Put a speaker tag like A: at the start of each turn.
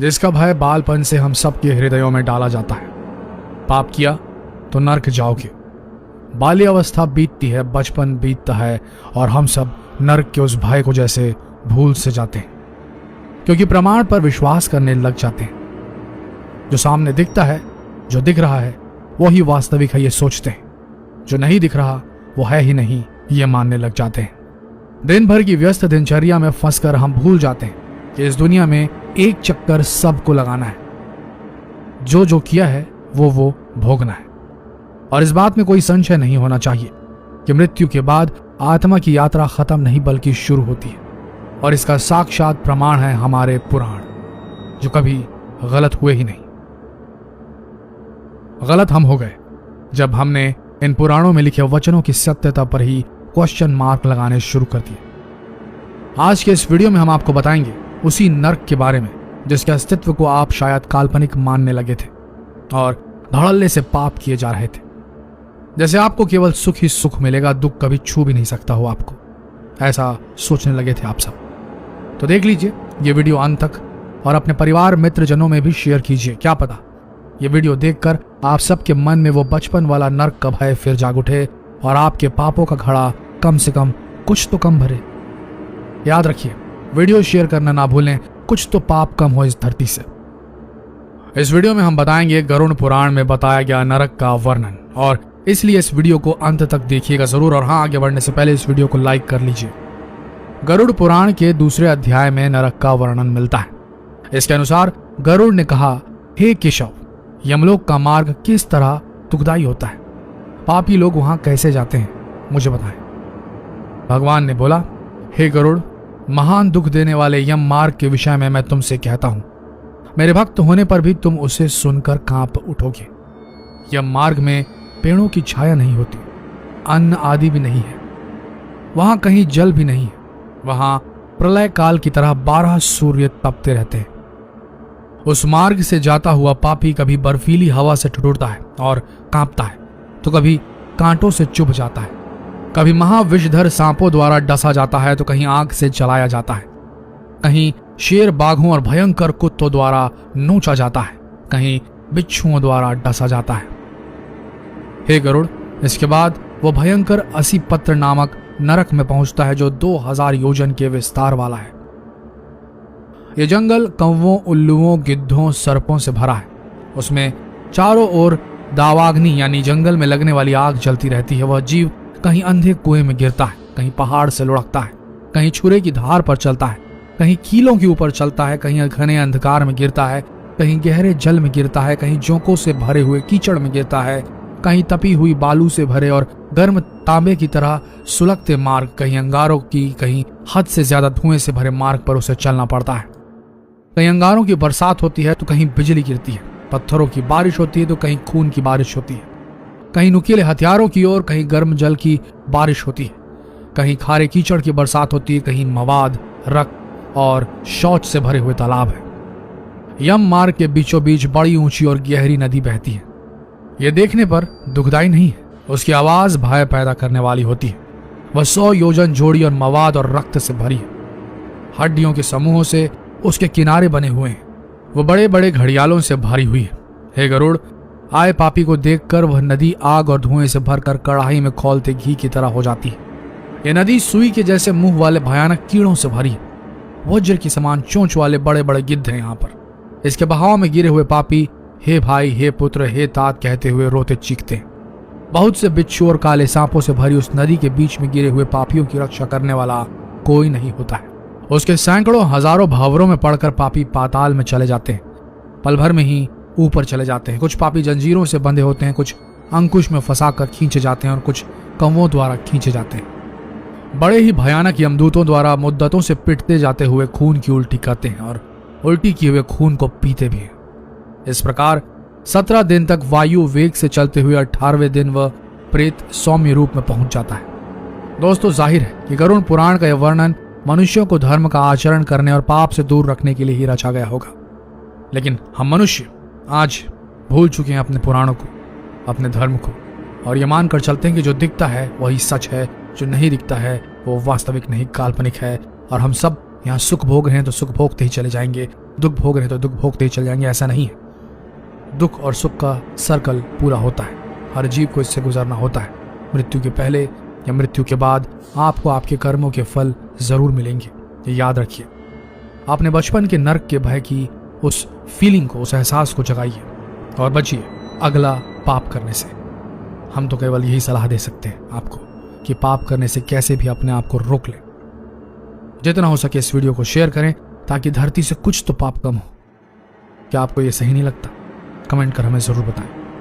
A: जिसका भय बालपन से हम सबके हृदयों में डाला जाता है। पाप किया तो नरक जाओगे। बाल्यावस्था बीतती है, बचपन बीतता है और हम सब नरक के उस भय को जैसे भूल से जाते हैं, क्योंकि प्रमाण पर विश्वास करने लग जाते हैं। जो सामने दिखता है, जो दिख रहा है वही वास्तविक है ये सोचते हैं। जो नहीं दिख रहा वो है ही नहीं ये मानने लग जाते हैं। दिन भर की व्यस्त दिनचर्या में फंसकर हम भूल जाते हैं कि इस दुनिया में एक चक्कर सबको लगाना है। जो जो किया है वो भोगना है। और इस बात में कोई संशय नहीं होना चाहिए कि मृत्यु के बाद आत्मा की यात्रा खत्म नहीं बल्कि शुरू होती है। और इसका साक्षात प्रमाण है हमारे पुराण, जो कभी गलत हुए ही नहीं। गलत हम हो गए जब हमने इन पुराणों में लिखे वचनों की सत्यता पर ही क्वेश्चन मार्क लगाने शुरू कर दिए। आज के इस वीडियो में हम आपको बताएंगे उसी नर्क के बारे में जिसके अस्तित्व को आप शायद काल्पनिक मानने लगे थे और धड़ल्ले से पाप किए जा रहे थे। जैसे आपको केवल सुख ही सुख मिलेगा, दुख कभी छू भी नहीं सकता हो आपको, ऐसा सोचने लगे थे आप सब। तो देख लीजिए ये वीडियो अंत तक और अपने परिवार मित्र जनों में भी शेयर कीजिए। क्या पता ये वीडियो देखकर आप सबके मन में वो बचपन वाला नर्क का भय फिर जाग उठे और आपके पापों का घड़ा कम से कम कुछ तो कम भरे। याद रखिए, वीडियो शेयर करना ना भूलें, कुछ तो पाप कम हो इस धरती से। इस वीडियो में हम बताएंगे गरुड़ पुराण में बताया गया नरक का वर्णन, और इसलिए इस वीडियो को अंत तक देखिएगा जरूर। और हाँ, आगे बढ़ने से पहले इस वीडियो को लाइक कर लीजिए। गरुड़ पुराण के दूसरे अध्याय में नरक का वर्णन मिलता है। इसके अनुसार गरुड़ ने कहा, हे केशव, यमलोक का मार्ग किस तरह दुखदायी होता है? पापी लोग वहां कैसे जाते हैं, मुझे बताएं। भगवान ने बोला, हे गरुड़, महान दुख देने वाले यम मार्ग के विषय में मैं तुमसे कहता हूं। मेरे भक्त होने पर भी तुम उसे सुनकर कांप उठोगे। यम मार्ग में पेड़ों की छाया नहीं होती, अन्न आदि भी नहीं है, वहां कहीं जल भी नहीं है। वहां प्रलय काल की तरह 12 सूर्य तपते रहते हैं। उस मार्ग से जाता हुआ पापी कभी बर्फीली हवा से ठिठुरता है और कांपता है, तो कभी कांटों से चुभ जाता है, कभी महाविषधर सांपों द्वारा डसा जाता है, तो कहीं आग से जलाया जाता है, कहीं शेर, बाघों और भयंकर कुत्तों द्वारा नोचा जाता है, कहीं बिच्छुओं द्वारा डसा जाता है। हे गरुड़, इसके बाद वो भयंकर 80 पत्र नामक नरक में पहुंचता है जो 2000 योजन के विस्तार वाला है। ये जंगल कौवों, उल्लुओं, गिद्धों, सर्पों से भरा है। उसमें चारों ओर दावाग्नि यानी जंगल में लगने वाली आग जलती रहती है। वह जीव कहीं अंधे कुएं में गिरता है, कहीं पहाड़ से लुढ़कता है, कहीं छुरे की धार पर चलता है, कहीं कीलों के ऊपर चलता है, कहीं घने अंधकार में गिरता है, कहीं गहरे जल में गिरता है, कहीं जोंकों से भरे हुए कीचड़ में गिरता है, कहीं तपी हुई बालू से भरे और गर्म तांबे की तरह सुलगते मार्ग, कहीं अंगारों की, कहीं हद से ज्यादा धुएं से भरे मार्ग पर उसे चलना पड़ता है। कहीं अंगारों की बरसात होती है तो कहीं बिजली गिरती है, पत्थरों की बारिश होती है तो कहीं खून की बारिश होती है, कहीं नुकीले हथियारों की ओर, कहीं गर्म जल की बारिश होती है, कहीं खारे कीचड़ की बरसात होती है, कहीं मवाद, रक्त और शौच से भरे हुए तालाब है। यम मार्ग के बीचों बीच बड़ी ऊंची और गहरी नदी बहती है। यह देखने पर दुखदाई नहीं है, उसकी आवाज भय पैदा करने वाली होती है। वह 100 योजन जोड़ी और मवाद और रक्त से भरी है। हड्डियों के समूहों से उसके किनारे बने हुए हैं। वो बड़े बड़े घड़ियालों से भरी हुई है। हे गरुड़, आए पापी को देखकर वह नदी आग और धुएं से भरकर कड़ाही में खौलते घी की तरह हो जाती है। यह नदी सुई के जैसे मुंह वाले भयानक कीड़ों से भरी है। वज्र की समान चोंच वाले बड़े बड़े गिद्ध हैं यहाँ पर। इसके बहाव में गिरे हुए पापी हे भाई, हे पुत्र, हे तात कहते हुए रोते चीखते हैं। बहुत से बिच्छू और काले सांपों से भरी उस नदी के बीच में गिरे हुए पापियों की रक्षा करने वाला कोई नहीं होता है। उसके सैकड़ों हजारों भावरों में पड़कर पापी पाताल में चले जाते हैं। पल भर में ही ऊपर चले जाते हैं। कुछ पापी जंजीरों से बंधे होते हैं, कुछ अंकुश में फंसाकर खींचे जाते हैं और कुछ कौवों द्वारा खींचे जाते हैं। बड़े ही भयानक यमदूतों द्वारा मुद्दतों से पिटते जाते हुए खून की उल्टी करते हैं और उल्टी किए हुए खून को पीते भी हैं। इस प्रकार 17 दिन तक वायु वेग से चलते हुए 18वें दिन वह प्रेत सौम्य रूप में पहुंच जाता है। दोस्तों, जाहिर है कि गरुड़ पुराण का यह वर्णन मनुष्यों को धर्म का आचरण करने और पाप से दूर रखने के लिए ही रचा गया होगा। लेकिन हम मनुष्य आज भूल चुके हैं अपने पुराणों को, अपने धर्म को, और ये मानकर चलते हैं कि जो दिखता है वही सच है, जो नहीं दिखता है वो वास्तविक नहीं, काल्पनिक है। और हम सब यहाँ सुख भोग रहे हैं तो सुख भोगते ही चले जाएंगे, दुख भोग रहे तो दुख भोगते ही चल जाएंगे, ऐसा नहीं है। दुख और सुख का सर्कल पूरा होता है, हर जीव को इससे गुजरना होता है। मृत्यु के पहले या मृत्यु के बाद आपको आपके कर्मों के फल जरूर मिलेंगे, ये याद रखिए। आपने बचपन के नर्क के भय की उस फीलिंग को, उस एहसास को जगाइए और बचिए अगला पाप करने से। हम तो केवल यही सलाह दे सकते हैं आपको कि पाप करने से कैसे भी अपने आप को रोक लें। जितना हो सके इस वीडियो को शेयर करें ताकि धरती से कुछ तो पाप कम हो। क्या आपको ये सही नहीं लगता? कमेंट कर हमें जरूर बताएं।